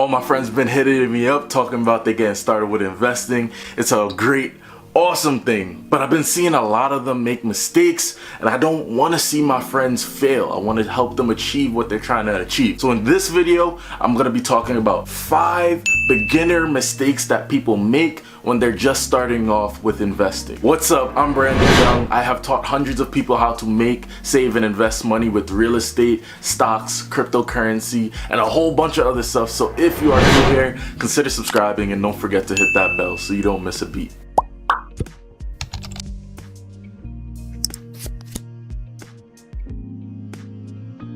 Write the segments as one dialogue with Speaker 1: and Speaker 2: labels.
Speaker 1: All my friends been hitting me up talking about they getting started with investing. It's a great, awesome thing, but I've been seeing a lot of them make mistakes, and I don't want to see my friends fail. I want to help them achieve what they're trying to achieve. So in this video, I'm going to be talking about 5 beginner mistakes that people make when they're just starting off with investing. What's up? I'm Brandon Young. I have taught hundreds of people how to make, save, and invest money with real estate, stocks, cryptocurrency, and a whole bunch of other stuff. So if you are new here, consider subscribing and don't forget to hit that bell so you don't miss a beat.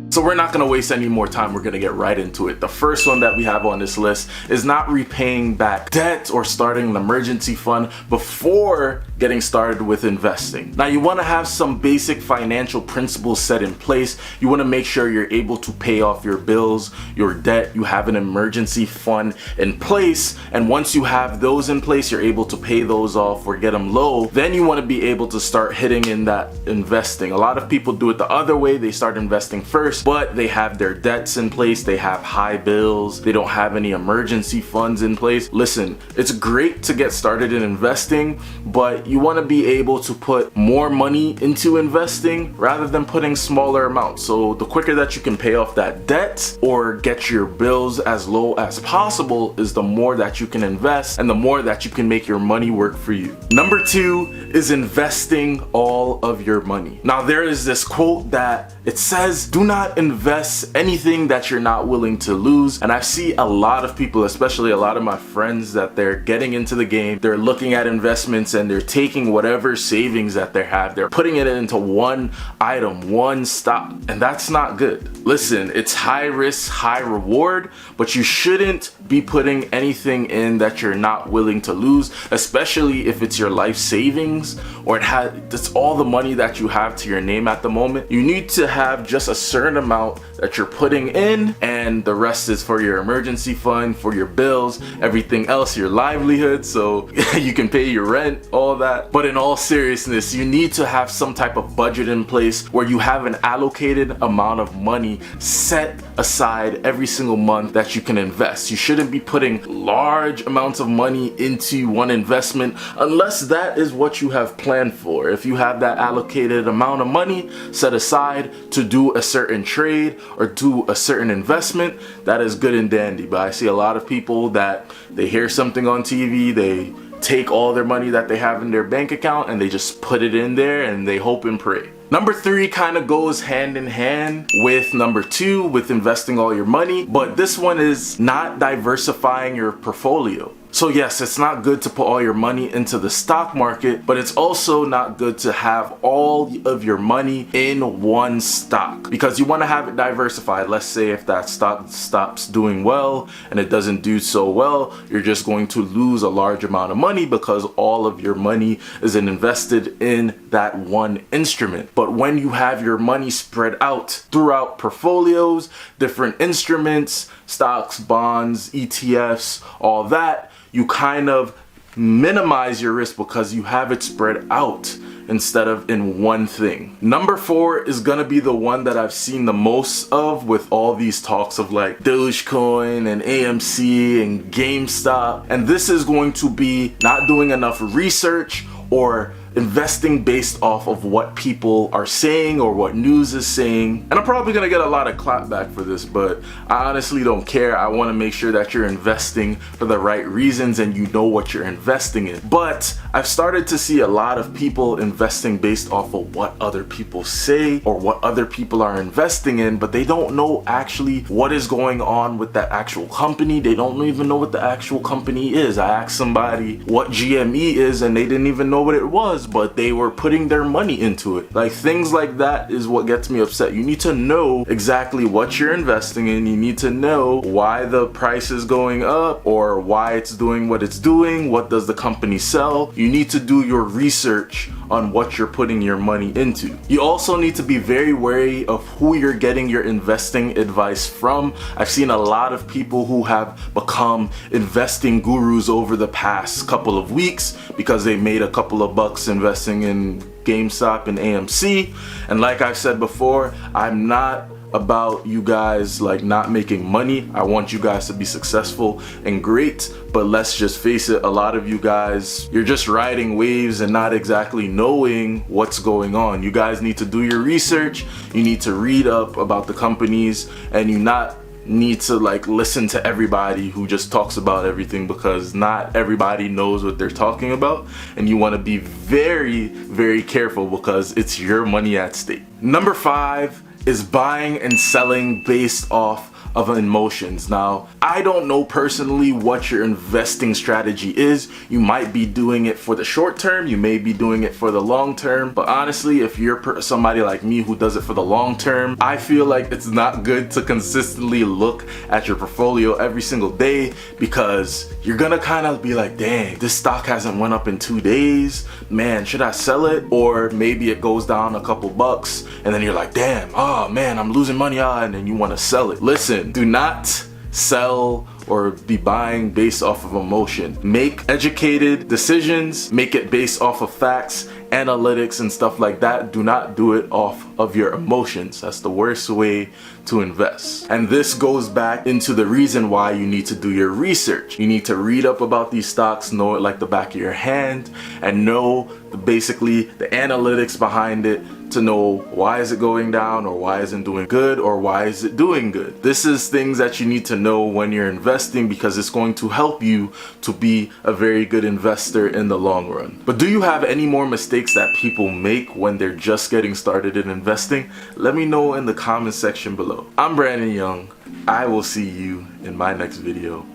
Speaker 1: So we're not going to waste any more time. We're going to get right into it. The first one that we have on this list is not repaying back debt or starting an emergency fund before getting started with investing. Now, you want to have some basic financial principles set in place. You want to make sure you're able to pay off your bills, your debt. You have an emergency fund in place. And once you have those in place, you're able to pay those off or get them low. Then you want to be able to start hitting in that investing. A lot of people do it the other way. They start investing first, but they have their debts in place, they have high bills, they don't have any emergency funds in place. Listen, it's great to get started in investing, but you want to be able to put more money into investing rather than putting smaller amounts. So the quicker that you can pay off that debt or get your bills as low as possible is the more that you can invest and the more that you can make your money work for you. Number 2 is investing all of your money. Now, there is this quote that it says, do not invest anything that you're not willing to lose. And I see a lot of people, especially a lot of my friends, that they're getting into the game, they're looking at investments and they're taking whatever savings that they have, they're putting it into one item, one stock, and that's not good. Listen, it's high risk, high reward, but you shouldn't be putting anything in that you're not willing to lose, especially if it's your life savings or it's all the money that you have to your name at the moment. You need to have just a certain amount that you're putting in, and the rest is for your emergency fund, for your bills, everything else, your livelihood, so you can pay your rent, all that. But in all seriousness, you need to have some type of budget in place where you have an allocated amount of money set aside every single month that you can invest. You shouldn't be putting large amounts of money into one investment unless that is what you have planned for. If you have that allocated amount of money set aside to do a certain trade or do a certain investment, that is good and dandy. But I see a lot of people that they hear something on TV, they take all their money that they have in their bank account and they just put it in there and they hope and pray. Number 3 kind of goes hand in hand with number 2, with investing all your money, but this one is not diversifying your portfolio. So yes, it's not good to put all your money into the stock market, but it's also not good to have all of your money in one stock, because you want to have it diversified. Let's say if that stock stops doing well and it doesn't do so well, you're just going to lose a large amount of money because all of your money is invested in that one instrument. But when you have your money spread out throughout portfolios, different instruments, stocks, bonds, ETFs, all that, you kind of minimize your risk because you have it spread out instead of in one thing. Number 4 is gonna be the one that I've seen the most of with all these talks of like Dogecoin and AMC and GameStop. And this is going to be not doing enough research or investing based off of what people are saying or what news is saying. And I'm probably gonna get a lot of clapback for this, but I honestly don't care. I wanna make sure that you're investing for the right reasons and you know what you're investing in. But I've started to see a lot of people investing based off of what other people say or what other people are investing in, but they don't know actually what is going on with that actual company. They don't even know what the actual company is. I asked somebody what GME is and they didn't even know what it was, but they were putting their money into it. Like, things like that is what gets me upset. You need to know exactly what you're investing in. You need to know why the price is going up or why it's doing what it's doing. What does the company sell? You need to do your research on what you're putting your money into. You also need to be very wary of who you're getting your investing advice from. I've seen a lot of people who have become investing gurus over the past couple of weeks because they made a couple of bucks investing in GameStop and AMC. And like I've said before, I'm not about you guys like not making money. I want you guys to be successful and great, but let's just face it, a lot of you guys, you're just riding waves and not exactly knowing what's going on. You guys need to do your research, you need to read up about the companies, and you not need to like listen to everybody who just talks about everything, because not everybody knows what they're talking about, and you want to be very, very careful because it's your money at stake. Number 5 is buying and selling based off of emotions. Now, I don't know personally what your investing strategy is. You might be doing it for the short term, you may be doing it for the long term, but honestly, if you're somebody like me who does it for the long term, I feel like it's not good to consistently look at your portfolio every single day, because you're gonna kind of be like, dang, this stock hasn't went up in 2 days, man, should I sell it? Or maybe it goes down a couple bucks and then you're like, damn, oh man, I'm losing money on, and then you want to sell it. Listen, do not sell or be buying based off of emotion. Make educated decisions, make it based off of facts, analytics and stuff like that. Do not do it off of your emotions. That's the worst way to invest. And this goes back into the reason why you need to do your research. You need to read up about these stocks, know it like the back of your hand, and know basically the analytics behind it, to know why is it going down, or why isn't doing good, or why is it doing good. This is things that you need to know when you're investing, because it's going to help you to be a very good investor in the long run. But do you have any more mistakes that people make when they're just getting started in investing? Let me know in the comment section below. I'm Brandon Young. I will see you in my next video.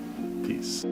Speaker 1: Peace.